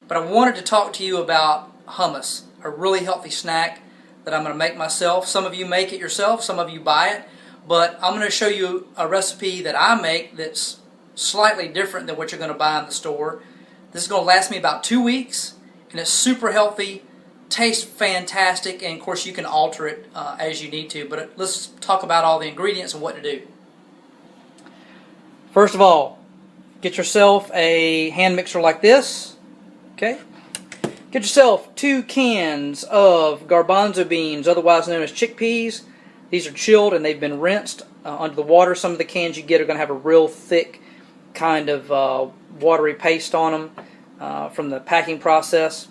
But I wanted to talk to you about hummus, a really healthy snack that I'm going to make myself. Some of you make it yourself, some of you buy it, but I'm going to show you a recipe that I make that's slightly different than what you're going to buy in the store. This is going to last me about 2 weeks, and it's super healthy, tastes fantastic, and of course you can alter it as you need to. But let's talk about all the ingredients and what to do. First of all, get yourself a hand mixer like this. Okay. Get yourself 2 cans of garbanzo beans, otherwise known as chickpeas. These are chilled and they've been rinsed under the water. Some of the cans you get are going to have a real thick kind of watery paste on them from the packing process.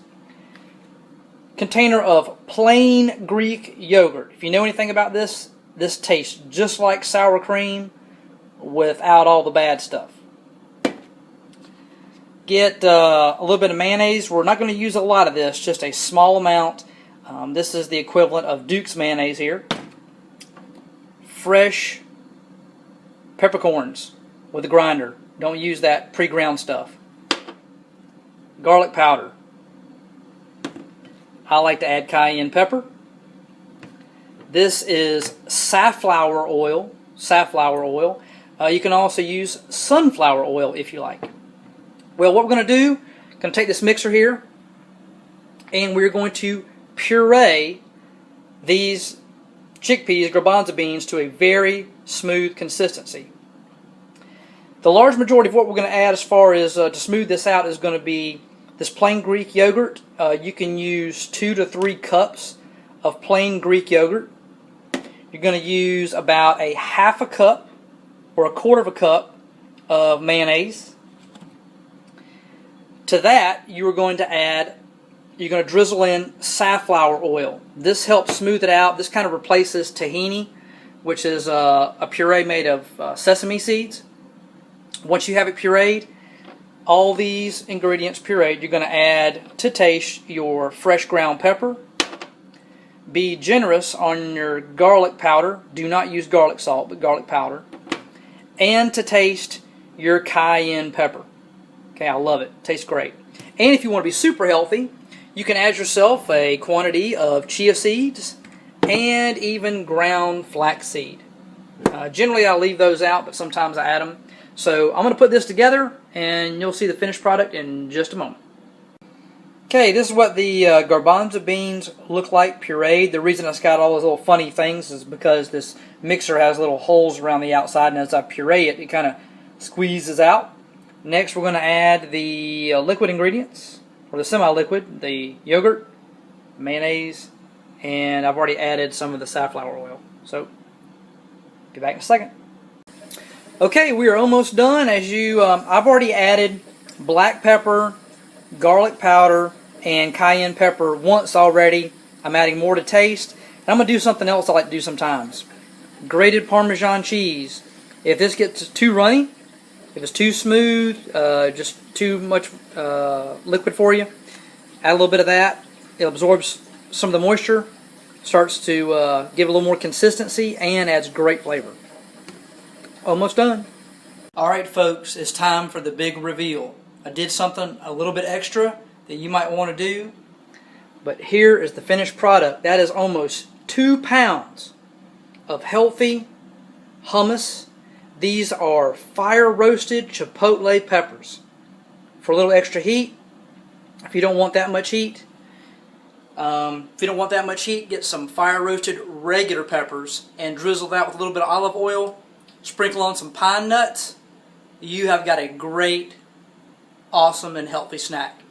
Container of plain Greek yogurt. If you know anything about this, this tastes just like sour cream without all the bad stuff. Get a little bit of mayonnaise. We're not going to use a lot of this, just a small amount. This is the equivalent of Duke's mayonnaise here. Fresh peppercorns with a grinder. Don't use that pre-ground stuff. Garlic powder. I like to add cayenne pepper. This is safflower oil. Safflower oil. You can also use sunflower oil if you like. Well, what we're going to do, going to take this mixer here, and we're going to puree these chickpeas, garbanzo beans, to a very smooth consistency. The large majority of what we're going to add as far as to smooth this out is going to be this plain Greek yogurt. You can use 2 to 3 cups of plain Greek yogurt. You're going to use about a half a cup or a quarter of a cup of mayonnaise. To that, you're going to drizzle in safflower oil. This helps smooth it out. This kind of replaces tahini, which is a puree made of sesame seeds. Once you have it pureed, all these ingredients pureed, you're going to add to taste your fresh ground pepper. Be generous on your garlic powder. Do not use garlic salt, but garlic powder. And to taste your cayenne pepper. Okay, I love it. Tastes great. And if you want to be super healthy, you can add yourself a quantity of chia seeds and even ground flaxseed. Generally, I leave those out, but sometimes I add them. So I'm going to put this together, and you'll see the finished product in just a moment. Okay, this is what the garbanzo beans look like pureed. The reason it's got all those little funny things is because this mixer has little holes around the outside, and as I puree it, it kind of squeezes out. Next, we're going to add the liquid ingredients, or the semi-liquid, the yogurt, mayonnaise, and I've already added some of the safflower oil. So, be back in a second. Okay, we are almost done. I've already added black pepper, garlic powder, and cayenne pepper once already. I'm adding more to taste. And I'm going to do something else I like to do sometimes. Grated Parmesan cheese. If this gets too runny, if it's too smooth, just too much liquid for you, add a little bit of that. It absorbs some of the moisture, starts to give a little more consistency, and adds great flavor. Almost done. Alright folks, it's time for the big reveal. I did something a little bit extra that you might want to do, but here is the finished product. That is almost 2 pounds of healthy hummus. These are fire roasted chipotle peppers. For a little extra heat, if you don't want that much heat, get some fire roasted regular peppers and drizzle that with a little bit of olive oil. Sprinkle on some pine nuts. You have got a great, awesome, and healthy snack.